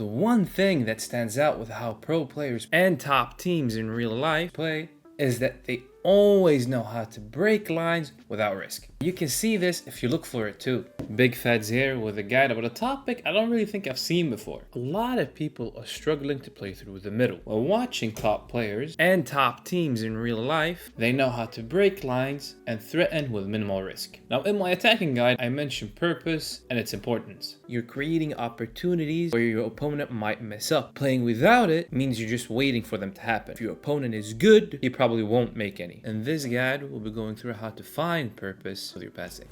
The one thing that stands out with how pro players and top teams in real life play is that they always know how to break lines without risk. You can see this if you look for it too. Big Feds here with a guide about a topic I don't really think I've seen before. A lot of people are struggling to play through the middle. While watching top players and top teams in real life, they know how to break lines and threaten with minimal risk. Now in my attacking guide, I mentioned purpose and its importance. You're creating opportunities where your opponent might mess up. Playing without it means you're just waiting for them to happen. If your opponent is good, he probably won't make any. In this guide, we'll be going through how to find purpose with your passing.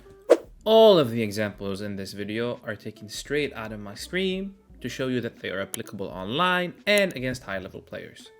All of the examples in this video are taken straight out of my stream to show you that they are applicable online and against high-level players.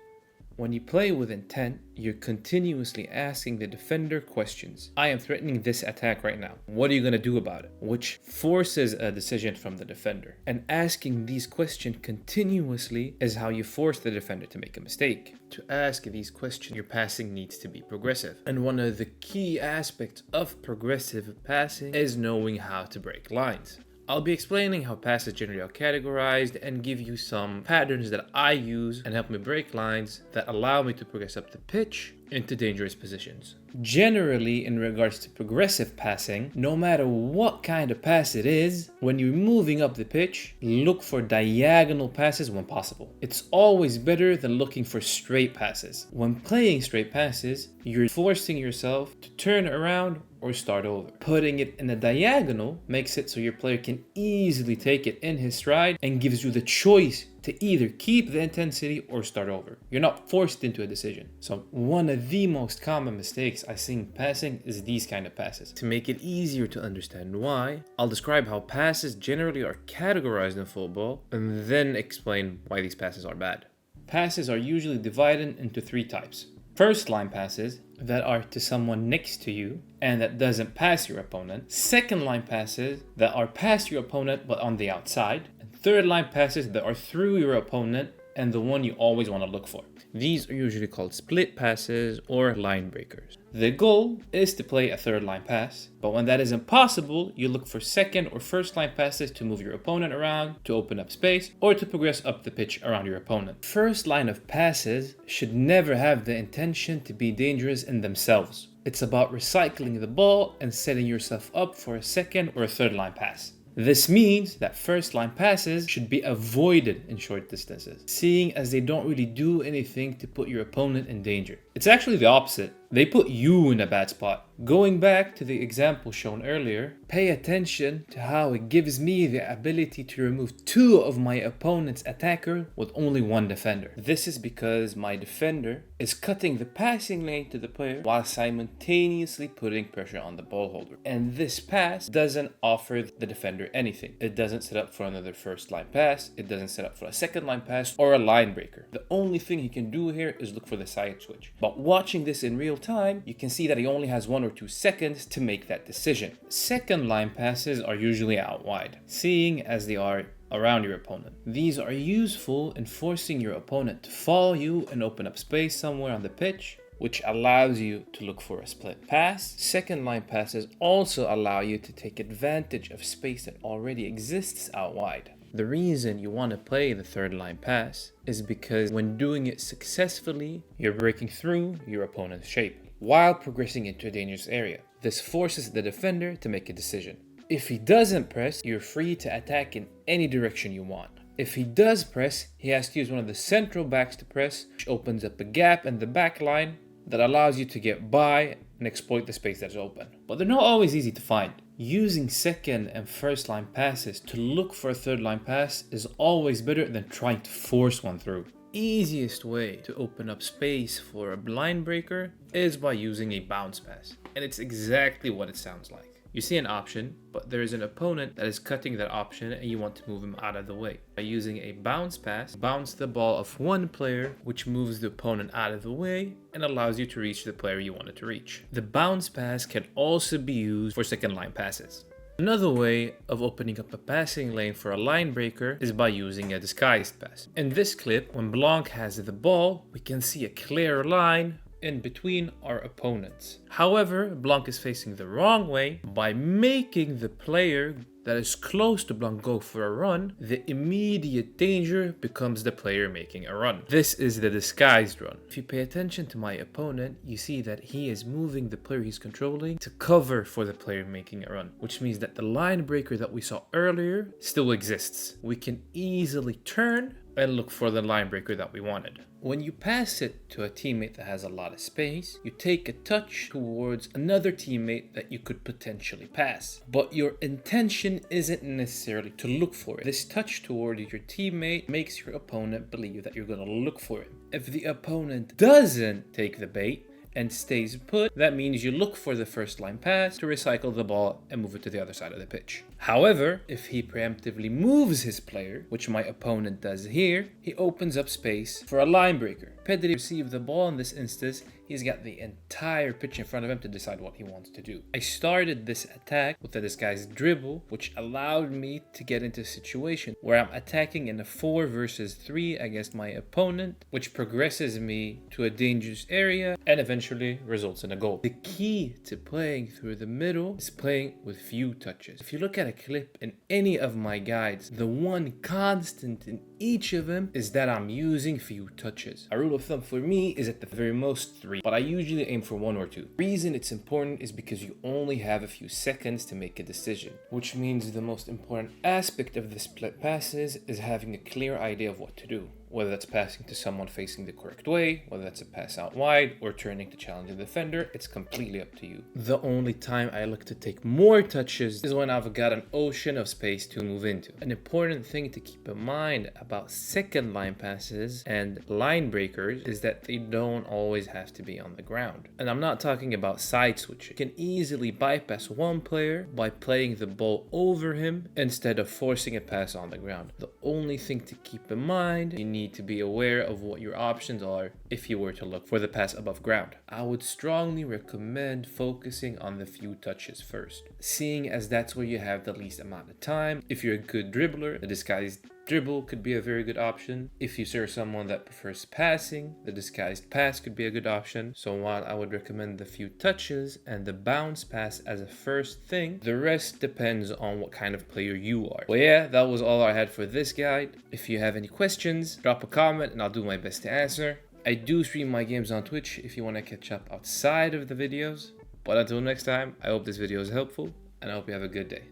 When you play with intent, you're continuously asking the defender questions. I am threatening this attack right now. What are you going to do about it? Which forces a decision from the defender. And asking these questions continuously is how you force the defender to make a mistake. To ask these questions, your passing needs to be progressive. And one of the key aspects of progressive passing is knowing how to break lines. I'll be explaining how passes generally are categorized and give you some patterns that I use and help me break lines that allow me to progress up the pitch into dangerous positions. Generally, in regards to progressive passing, no matter what kind of pass it is, when you're moving up the pitch, look for diagonal passes when possible. It's always better than looking for straight passes. When playing straight passes, you're forcing yourself to turn around or start over. Putting it in a diagonal makes it so your player can easily take it in his stride and gives you the choice to either keep the intensity or start over. You're not forced into a decision. So one of the most common mistakes I see in passing is these kind of passes. To make it easier to understand why, I'll describe how passes generally are categorized in football and then explain why these passes are bad. Passes are usually divided into three types. First line passes that are to someone next to you and that doesn't pass your opponent. Second line passes that are past your opponent but on the outside. And third line passes that are through your opponent and the one you always want to look for. These are usually called split passes or line breakers. The goal is to play a third line pass, but when that is impossible, you look for second or first line passes to move your opponent around, to open up space, or to progress up the pitch around your opponent. First line of passes should never have the intention to be dangerous in themselves. It's about recycling the ball and setting yourself up for a second or a third line pass. This means that first line passes should be avoided in short distances, seeing as they don't really do anything to put your opponent in danger. It's actually the opposite. They put you in a bad spot. Going back to the example shown earlier, pay attention to how it gives me the ability to remove two of my opponent's attacker with only one defender. This is because my defender is cutting the passing lane to the player while simultaneously putting pressure on the ball holder. And this pass doesn't offer the defender anything. It doesn't set up for another first line pass. It doesn't set up for a second line pass or a line breaker. The only thing he can do here is look for the side switch. But watching this in real time, you can see that he only has 1 or 2 seconds to make that decision. Second line passes are usually out wide, seeing as they are around your opponent. These are useful in forcing your opponent to follow you and open up space somewhere on the pitch, which allows you to look for a split pass. Second line passes also allow you to take advantage of space that already exists out wide. The reason you want to play the third line pass is because when doing it successfully, you're breaking through your opponent's shape while progressing into a dangerous area. This forces the defender to make a decision. If he doesn't press, you're free to attack in any direction you want. If he does press, he has to use one of the central backs to press, which opens up a gap in the back line that allows you to get by and exploit the space that's open. But they're not always easy to find. Using second and first line passes to look for a third line pass is always better than trying to force one through. Easiest way to open up space for a line breaker is by using a bounce pass. And it's exactly what it sounds like. You see an option, but there is an opponent that is cutting that option and you want to move him out of the way. By using a bounce pass, bounce the ball off one player, which moves the opponent out of the way and allows you to reach the player you wanted to reach. The bounce pass can also be used for second line passes. Another way of opening up a passing lane for a line breaker is by using a disguised pass. In this clip, when Blanc has the ball, we can see a clear line in between our opponents. However, Blanc is facing the wrong way. By making the player that is close to blank go for a run, the immediate danger becomes the player making a run. This is the disguised run. If you pay attention to my opponent, you see that he is moving the player he's controlling to cover for the player making a run, which means that the line breaker that we saw earlier still exists. We can easily turn and look for the line breaker that we wanted. When you pass it to a teammate that has a lot of space, you take a touch towards another teammate that you could potentially pass. But your intention isn't necessarily to look for it. This touch toward your teammate makes your opponent believe that you're going to look for it. If the opponent doesn't take the bait and stays put, that means you look for the first line pass to recycle the ball and move it to the other side of the pitch. However, if he preemptively moves his player, which my opponent does here, he opens up space for a line breaker. Pedri received the ball in this instance, he's got the entire pitch in front of him to decide what he wants to do. I started this attack with this guy's dribble, which allowed me to get into a situation where I'm attacking in a 4 versus 3 against my opponent, which progresses me to a dangerous area and eventually results in a goal. The key to playing through the middle is playing with few touches. If you look at a clip in any of my guides, the one constant in each of them is that I'm using few touches. A rule of thumb for me is at the very most 3, but I usually aim for 1 or 2. The reason it's important is because you only have a few seconds to make a decision, which means the most important aspect of the split passes is having a clear idea of what to do. Whether that's passing to someone facing the correct way, whether that's a pass out wide, or turning to challenge the defender, it's completely up to you. The only time I look to take more touches is when I've got an ocean of space to move into. An important thing to keep in mind about second line passes and line breakers is that they don't always have to be on the ground. And I'm not talking about side switching. You can easily bypass one player by playing the ball over him instead of forcing a pass on the ground. The only thing to keep in mind, you need to be aware of what your options are if you were to look for the pass above ground. I would strongly recommend focusing on the few touches first, seeing as that's where you have the least amount of time. If you're a good dribbler, the disguised dribble could be a very good option. If you're someone that prefers passing, the disguised pass could be a good option. So while I would recommend the few touches and the bounce pass as a first thing, the rest depends on what kind of player you are. Well, yeah, that was all I had for this guide. If you have any questions, drop a comment and I'll do my best to answer. I do stream my games on Twitch if you want to catch up outside of the videos. But until next time, I hope this video is helpful and I hope you have a good day.